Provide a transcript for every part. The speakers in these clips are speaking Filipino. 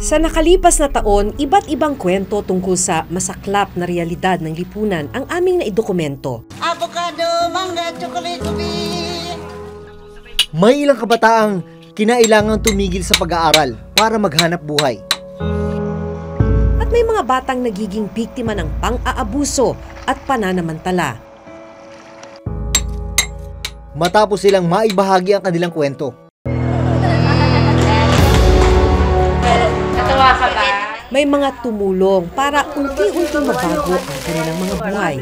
Sa nakalipas na taon, iba't ibang kwento tungkol sa masaklap na realidad ng lipunan ang aming naidokumento. Avocado, mangga, chocolate, May ilang kabataang kinailangang tumigil sa pag-aaral para maghanap buhay. At may mga batang nagiging biktima ng pang-aabuso at pananamantala. Matapos silang maibahagi ang kanilang kwento. May mga tumulong para unti-unti mabago ang kanilang mga buhay.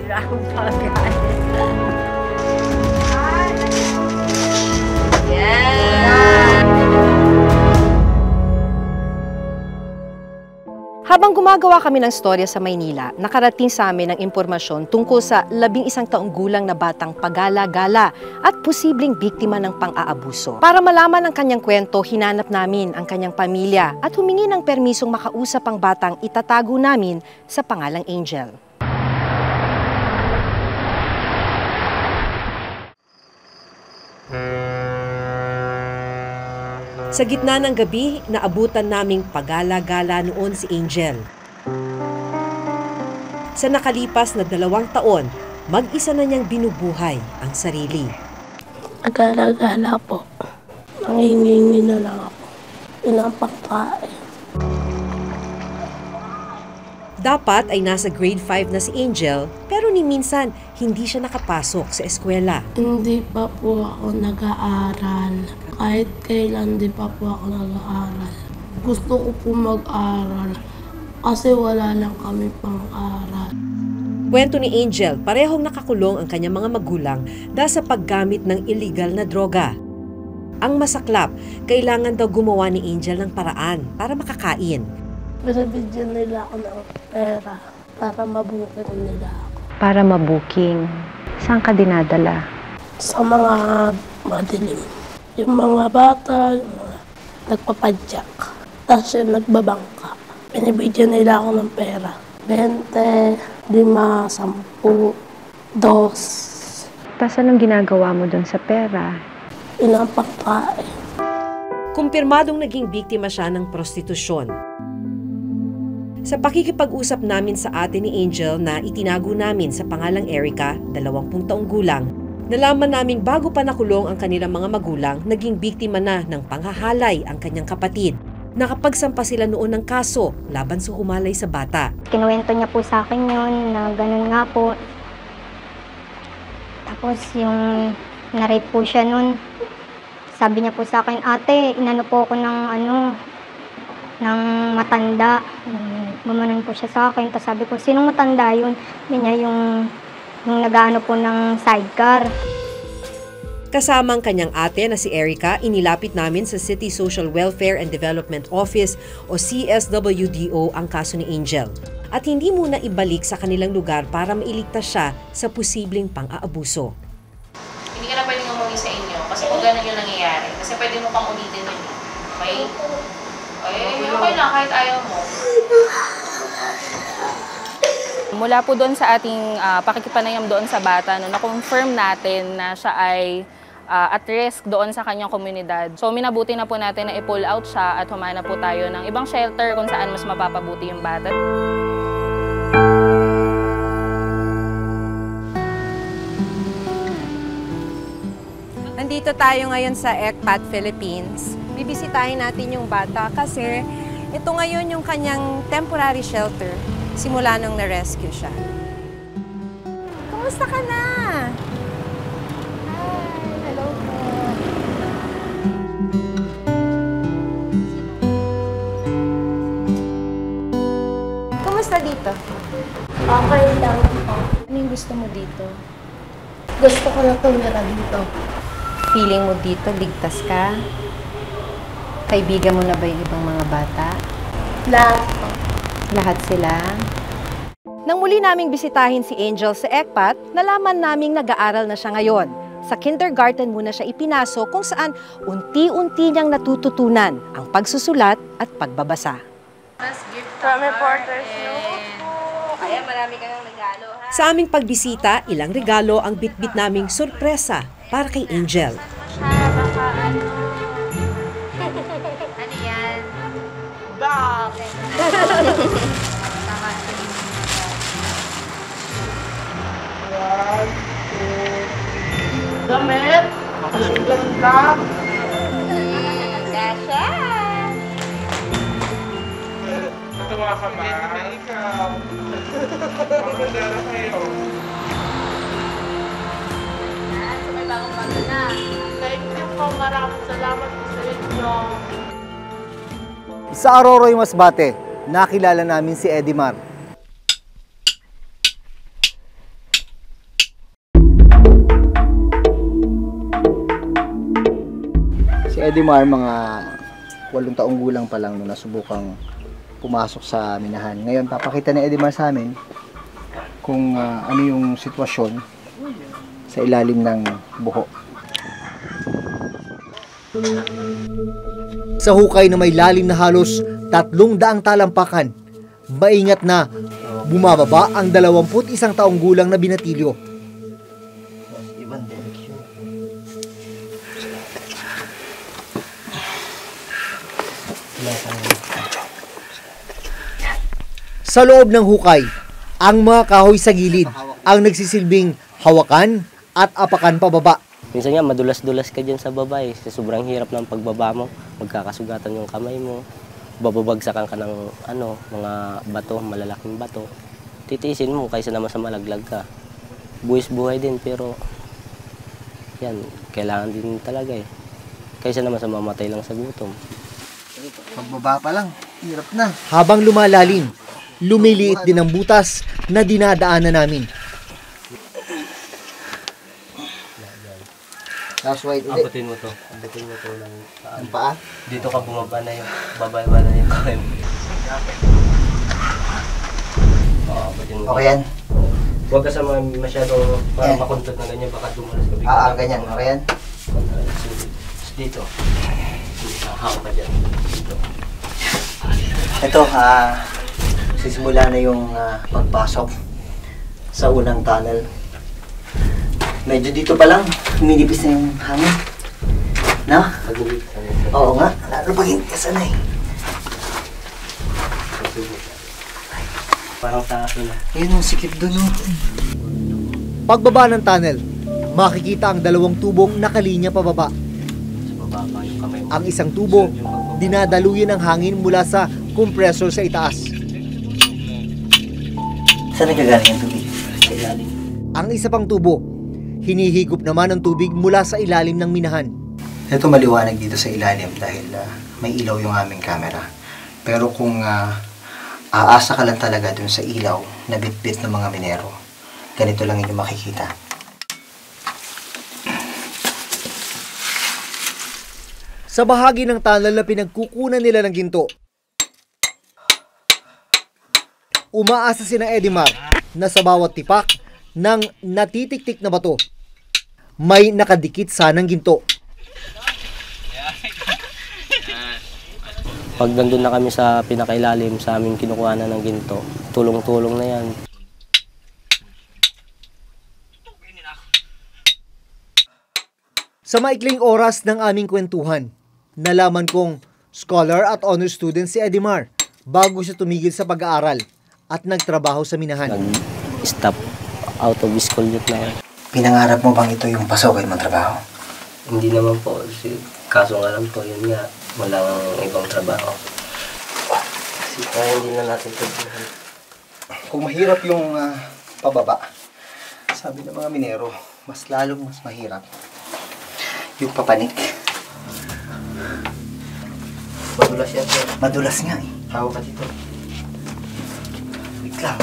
Habang gumagawa kami ng storya sa Maynila, nakarating sa amin ang impormasyon tungkol sa 11 taong gulang na batang pagala-gala at posibleng biktima ng pang-aabuso. Para malaman ang kanyang kwento, hinanap namin ang kanyang pamilya at humingi ng permisong makausap ang batang itatago namin sa pangalang Angel. Sa gitna ng gabi, naabutan naming pagala-gala noon si Angel. Sa nakalipas na 2 taon, mag-isa na niyang binubuhay ang sarili. Nagala-gala po. Nangingingi na lang ako. Pinapakain. Dapat ay nasa grade 5 na si Angel, pero ni minsan hindi siya nakapasok sa eskwela. Hindi pa po ako nag-aaral. Kahit kailan di pa po ako nag-aaral. Gusto ko po mag-aral kasi wala lang kami pang-aral. Kwento ni Angel, parehong nakakulong ang kanyang mga magulang dahil sa paggamit ng illegal na droga. Ang masaklap, kailangan daw gumawa ni Angel ng paraan para makakain. Binibigyan nila ako ng pera para mabuking nila ako. Para mabuking? Saan ka dinadala? Sa mga madilim. Yung mga bata, yung mga nagpapadyak. Tapos yung nagbabangka. Binibigyan nila ako ng pera. 20, 5, 10, 2. Tapos anong ginagawa mo dun sa pera? Pinapakain. Kumpirmadong naging biktima siya ng prostitusyon. Sa pakikipag-usap namin sa ate ni Angel na itinago namin sa pangalang Erica, 20 taong gulang, nalaman naming bago pa nakulong ang kanilang mga magulang, naging biktima na ng panghahalay ang kanyang kapatid. Nakapagsampa sila noon ng kaso laban sa humalay sa bata. Kinuwento niya po sa akin yun na ganun nga po. Tapos yung na-rape po siya nun. Sabi niya po sa akin, ate, inano po ako ng matanda. Gumanon po siya sa akin. Tapos sabi ko, sinong matanda yun? Niya yung nag-aano po ng sidecar. Kasama ang kanyang ate na si Erica, inilapit namin sa City Social Welfare and Development Office o CSWDO ang kaso ni Angel. At hindi muna ibalik sa kanilang lugar para mailigtas siya sa posibleng pang-aabuso. Hindi ka na pwedeng umuwi sa inyo kasi kung gano'n yung nangyayari. Kasi pwede mo pang ulitin yun. Okay? Okay lang kahit ayaw mo. Mula po doon sa ating pakikipanayam doon sa bata, na-confirm natin na siya ay at risk doon sa kanyang komunidad. So minabuti na po natin na i-pull out siya at humanap po tayo ng ibang shelter kung saan mas mapapabuti yung bata. Nandito tayo ngayon sa ECPAT Philippines. Bibisitahin natin yung bata kasi ito ngayon yung kanyang temporary shelter simula nung na-rescue siya. Kumusta ka na? Hi, hello po. Kumusta dito? Okay lang po. Ano yung gusto mo dito? Gusto ko na tumira dito. Feeling mo dito, ligtas ka? Kaibigan mo na ba yung ibang mga bata? Lahat po. Lahat sila? Nang muli naming bisitahin si Angel sa ECPAT, nalaman naming nag-aaral na siya ngayon. Sa kindergarten muna siya ipinasok kung saan unti-unti niyang natututunan ang pagsusulat at pagbabasa. From reporters notebook. Ayan, marami ka ng regalo, ha? Sa aming pagbisita, ilang regalo ang bitbit naming sorpresa para kay Angel. Ano yan? Wow! Damit! Ang ganda! Natuwa ka ba? Ikaw. Maganda na kayo. May bagong-bago na. Thank you po. Maraming salamat po sa inyo. Sa Aroroy, Masbate, nakilala namin si Edimar. Si Edimar, mga 8 taong gulang pa lang nung nasubukang pumasok sa minahan. Ngayon, papakita ni Edimar sa amin kung ano yung sitwasyon sa ilalim ng buho. Sa hukay na may lalim na halos 300 talampakan, maingat na bumababa ang 21 taong gulang na binatilyo. Sa loob ng hukay, ang mga kahoy sa gilid ang nagsisilbing hawakan at apakan pababa. Minsan nga, madulas-dulas ka dyan sa baba eh. Sa sobrang hirap ng pagbaba mo, magkakasugatan yung kamay mo, bababagsakan ka ng mga bato, malalaking bato. Titiisin mo kaysa naman sa malaglag ka. Buwis buhay din, pero yan, kailangan din talaga eh. Kaysa naman sa mamatay lang sa gutom. Pagbaba pa lang, hirap na. Habang lumalalim, lumiliit din ang butas na dinadaanan namin. Last white ulit. Abutin mo to ng ang paa. Dito ka bumaba na yung bababa na yung kamay mo. Okay yan. Huwag ka sa masyadong para makuntot na ganyan, baka dumulas ka bigla. Ganyan. Okay yan. Dito. Hawak ka dyan. Dito. Ito, sisimula na yung pagpasok sa unang tunnel. Medyo dito pa lang, minipis na yung hangin. No? Oo nga, lalo pag hindi ka sanay. Parang taas na. Ayun ang sikip doon. Pagbaba ng tunnel, makikita ang 2 tubong nakalinya pababa. Sa baba pa yung kamay mo. Ang isang tubo, dinadaluyan ng hangin mula sa compressor sa itaas. Saan nagagaling ang tubig? Sa ilalim. Ang isa pang tubo, hinihigop naman ang tubig mula sa ilalim ng minahan. Ito maliwanag dito sa ilalim dahil may ilaw yung aming camera. Pero kung aasa ka lang talaga dun sa ilaw na bitbit ng mga minero, ganito lang yung makikita. Sa bahagi ng tunnel na pinagkukunan nila ng ginto, umaasa sina Edimar na sa bawat tipak ng natitiktik na bato, may nakadikit sanang ginto. Pag nandun na kami sa pinakailalim, sa aming kinukuha na ng ginto, tulong-tulong na yan. Sa maikling oras ng aming kwentuhan, nalaman kong scholar at honor student si Edimar bago siya tumigil sa pag-aaral at nagtrabaho sa minahan. Nag-stop out of school yun na yan. Pinangarap mo bang ito yung pasokin mong trabaho? Hindi naman po. Kaso nga lang po, yun nga. Walang ibang trabaho. Kasi kaya hindi na natin tubuhan. Kung mahirap yung pababa, sabi ng mga minero, mas mahirap yung papanik. Madulas yan po. Madulas nga eh. Hawak ka dito. Wait lang.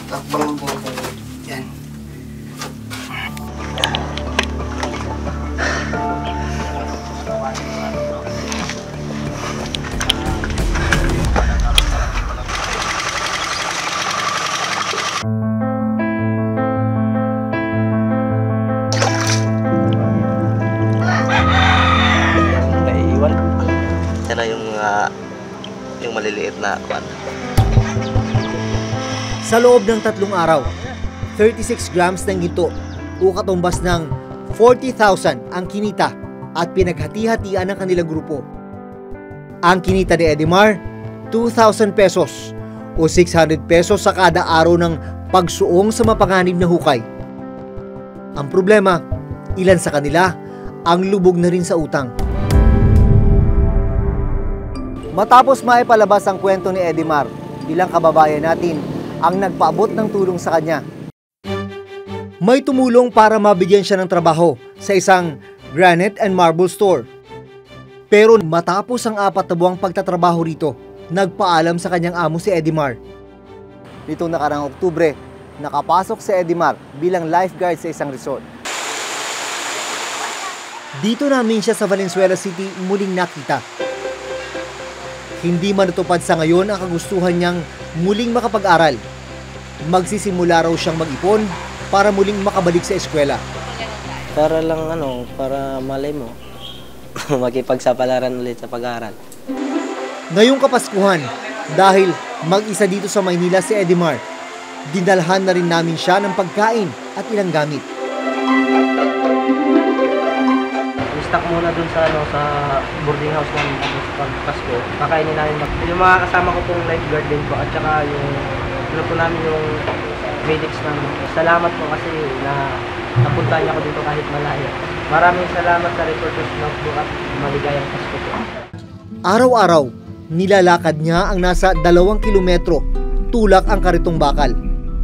Takbang po. Yan. Naiiwan. Yan na yung maliliit na kwan. Sa loob ng 3 araw, 36 grams ng ginto o katumbas ng 40,000 ang kinita at pinaghati-hatian ng kanilang grupo. Ang kinita ni Edimar, 2,000 pesos o 600 pesos sa kada araw ng pagsuong sa mapanganib na hukay. Ang problema, ilan sa kanila ang lubog na rin sa utang. Matapos maipalabas ang kwento ni Edimar, ilang kababayan natin ang nagpaabot ng tulong sa kanya. May tumulong para mabigyan siya ng trabaho sa isang granite and marble store. Pero matapos ang 4 na buwang pagtatrabaho rito, nagpaalam sa kanyang amo si Edimar. Nitong nakarang Oktubre, nakapasok si Edimar bilang lifeguard sa isang resort. Dito namin siya sa Valenzuela City muling nakita. Hindi man natupad sa ngayon ang kagustuhan niyang muling makapag-aral. Magsisimula raw siyang mag-ipon para muling makabalik sa eskwela. Para lang para malay mo, makipagsapalaran ulit sa pag-aaral. Ngayong Kapaskuhan, dahil mag-isa dito sa Maynila si Edimar, dinalhan na rin namin siya ng pagkain at ilang gamit. Stock muna dun sa boarding house namin pag Pasko. Kakainin namin yung mga kasama ko pong lifeguard din po at saka yung namin yung medics namin. Salamat po kasi napunta niya ako dito kahit malayo. Maraming salamat sa Reporters Notebook at maligayang Pasko po. Araw-araw, nilalakad niya ang nasa 2 kilometro tulak ang Karitong Bakal.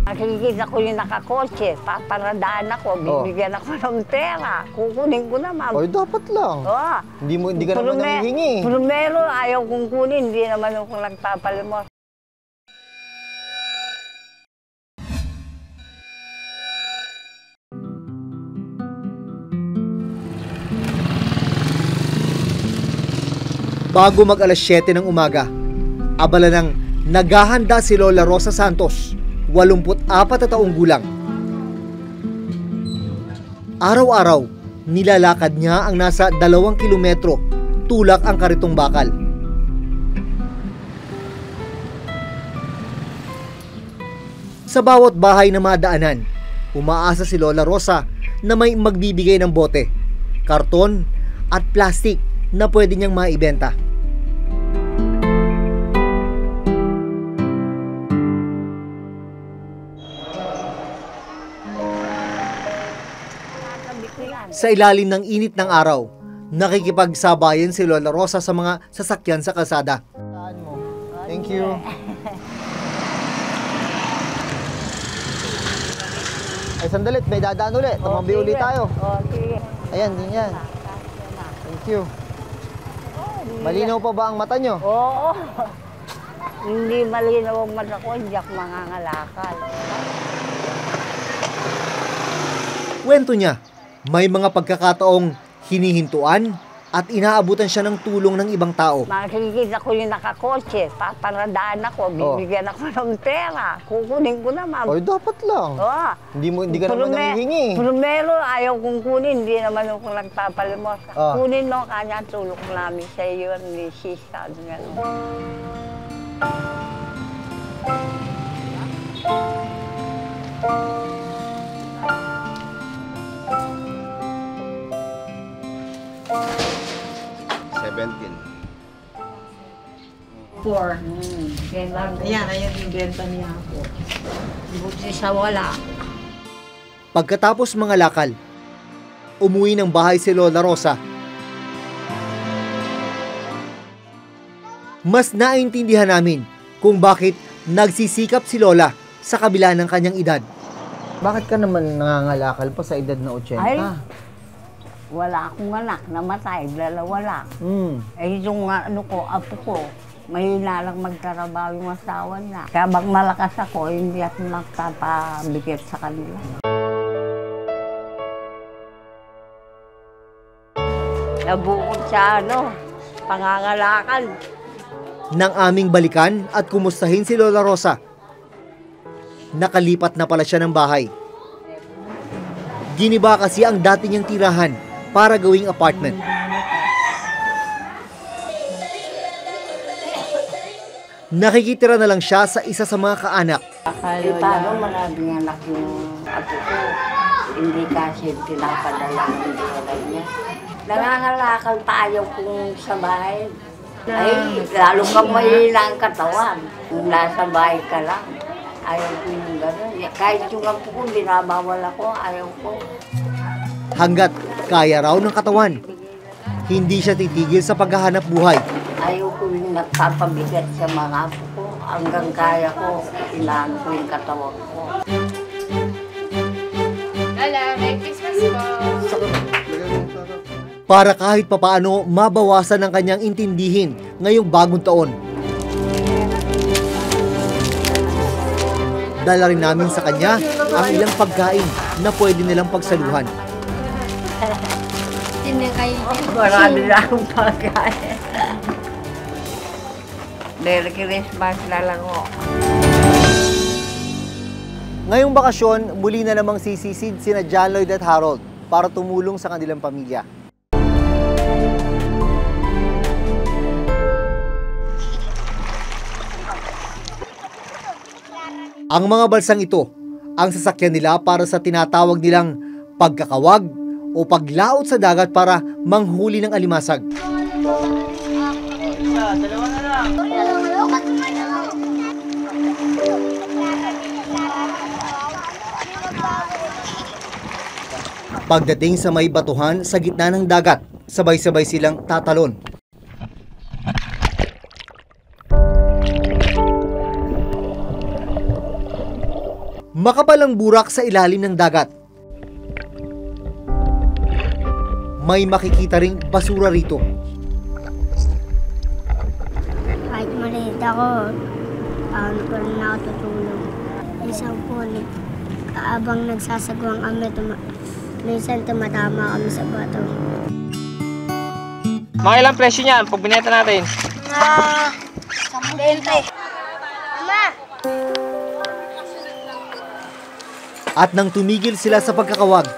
Nakikita ko yung nakakotse, paparadaan ako, bibigyan ako ng pera, kukunin ko naman. Ay, dapat lang. Hindi ka naman nanghihingi. Primero, ayaw kong kunin, hindi naman ako nagpapalimos. Bago mag alas 7 ng umaga, abala nang naghahanda si Lola Rosa Santos, 84 na taong gulang. Araw-araw, nilalakad niya ang nasa 2 kilometro tulak ang Karitong Bakal. Sa bawat bahay na madaanan, umaasa si Lola Rosa na may magbibigay ng bote, karton at plastik na pwede niyang maibenta. Sa ilalim ng init ng araw, nakikipagsabayan si Lola Rosa sa mga sasakyan sa kalsada. Thank you. Ay, sandalit, may dadaan ulit. Tumabi ulit tayo. Ayan, din yan. Thank you. Malinaw pa ba ang mata nyo? Oo. Hindi malinaw ang mata ko, hindi ako mangangalakal. Kwento niya, may mga pagkakataong hinihintuan at inaabutan siya ng tulong ng ibang tao. Makikita ko yung nakakotse, paparadaan ako, bibigyan ako ng pera, kukunin ko naman. Ay, dapat lang. Hindi ka naman nanghihingi. Primero, ayaw kong kunin, hindi naman ako nagpapalimos. Kunin mo kanya, tulong namin sa iyo, ni Sisa, gano'n. Ayan yung benta niya ako. Buti sa wala. Pagkatapos mga lakal, umuwi ng bahay si Lola Rosa. Mas naintindihan namin kung bakit nagsisikap si Lola sa kabila ng kanyang edad. Bakit ka naman nangangalakal pa sa edad na 80? Ay, wala akong anak, namatay, 2 lang. Eh yung apo ko, mahina lang magtrabaho yung asawa niya. Kaya bang malakas ako, hindi ako magpapabigit sa kanila. Nabukod sa pangangalakal. Nang aming balikan at kumustahin si Lola Rosa, nakalipat na pala siya ng bahay. Giniba kasi ang dati niyang tirahan para gawing apartment. Nakikitira na lang siya sa isa sa mga kaanak. Paano maraming anak yung apo ko? Hindi kasi pinapadala ng dinalay niya. Nangangalakal tayo kung sa bahay. Ay, lalo kang mahihina ang katawan. Kung nasa bahay ka lang, ayaw ko yung gano'n. Kahit yung apo ko, binabawal ako, ayaw ko. Hanggat kaya raw ng katawan, hindi siya titigil sa paghahanap buhay. Ayaw ko yung nagpapabigat sa mga apo ko. Hanggang kaya ko, ilaan ko yung katawan ko. Lala, Merry Christmas po! Para kahit papaano mabawasan ang kanyang intindihin ngayong bagong taon. Dala rin namin sa kanya ang ilang pagkain na pwede nilang pagsaluhan. Marami na akong pagkain. Merry Christmas na lang ako. Ngayong bakasyon, muli na namang sisisid sina John Lloyd at Harold para tumulong sa kanilang pamilya. Ang mga balsang ito, ang sasakyan nila para sa tinatawag nilang pagkakawag o paglaot sa dagat para manghuli ng alimasag. Pagdating sa may batuhan sa gitna ng dagat, sabay-sabay silang tatalon. Makapal ang burak sa ilalim ng dagat. May makikita ring basura rito. Kahit maliit ako, paano pa rin ako tutulong. Isang po, abang nagsasagwang kami, minsan tumatama kami sa bato. Mga ilang presyo niyan pag binenta natin? 20. Mama! At nang tumigil sila sa pagkakawag,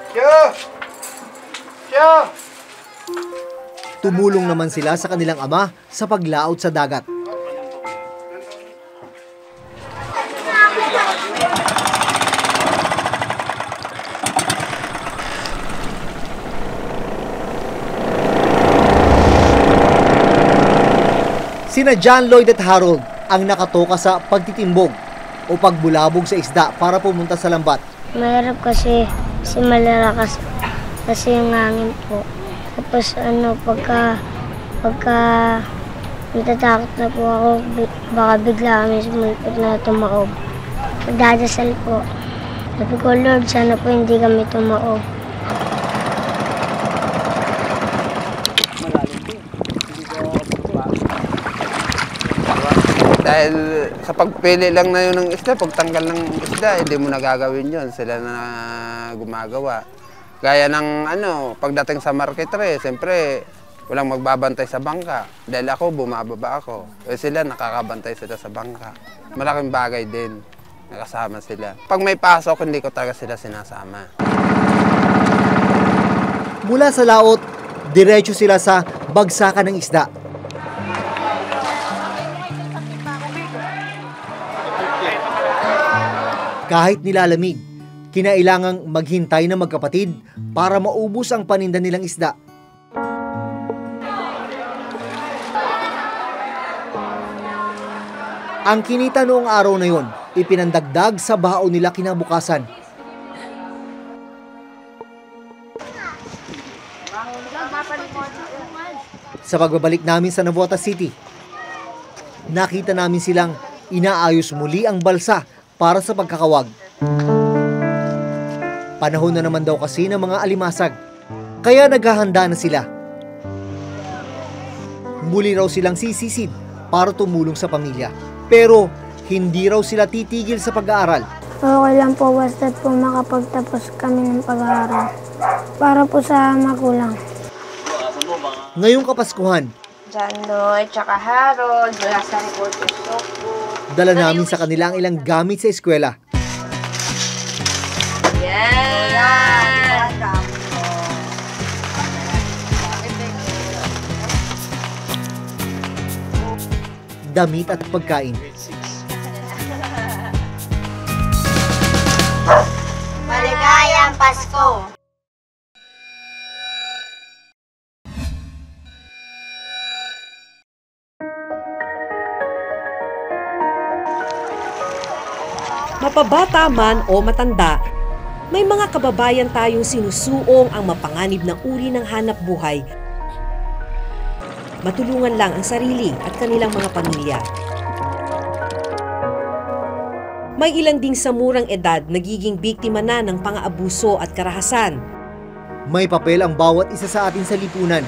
tumulong naman sila sa kanilang ama sa paglaot sa dagat. Sina John Lloyd at Harold ang nakatoka sa pagtitimbog o pagbulabog sa isda para pumunta sa lambat. Mahirap kasi malalakas kasi yung hangin po. Tapos pagka natatakot na po ako, baka bigla kami sumulpot na tumaob. Magdadasal po. Sabi ko, Lord, sana po hindi kami tumaob. Dahil sa pagpili lang na yun ng isda, pagtanggal ng isda, hindi mo na gagawin yun. Sila na gumagawa. Gaya ng pagdating sa market siyempre, walang magbabantay sa bangka. Dahil ako, bumababa ako. Sila, nakakabantay sila sa bangka. Malaking bagay din, nakasama sila. Pag may pasok, hindi ko talaga sila sinasama. Mula sa laot, diretso sila sa bagsakan ng isda. Kahit nilalamig, kinailangang maghintay na magkapatid para maubos ang paninda nilang isda. Ang kinita noong araw na yon, ipinandagdag sa baon nila kinabukasan. Sa pagbabalik namin sa Navotas City, nakita namin silang inaayos muli ang balsa para sa pagkakawag. Panahon na naman daw kasi ng mga alimasag, kaya naghahanda na sila. Muli raw silang sisisid para tumulong sa pamilya. Pero hindi raw sila titigil sa pag-aaral. Okay lang po, basta po makapagtapos kami ng pag-aaral. Para po sa magulang. Ngayong Kapaskuhan, John Lloyd, tsaka Harold, wala sa report yung dala namin sa kanila ang ilang gamit sa eskwela. Yan! Damit at pagkain. Maligayang Pasko! Mapabata man o matanda, may mga kababayan tayong sinusuong ang mapanganib na uri ng hanap buhay. Matulungan lang ang sarili at kanilang mga pamilya. May ilan ding sa murang edad nagiging biktima na ng pang-aabuso at karahasan. May papel ang bawat isa sa atin sa lipunan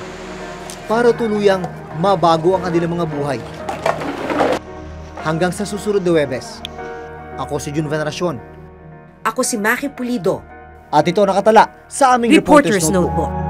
para tuluyang mabago ang kanilang mga buhay. Hanggang sa susunod na Huwebes, ako si Jun Veneracion. Ako si Maki Pulido. At ito nakatala sa aming Reporter's Notebook.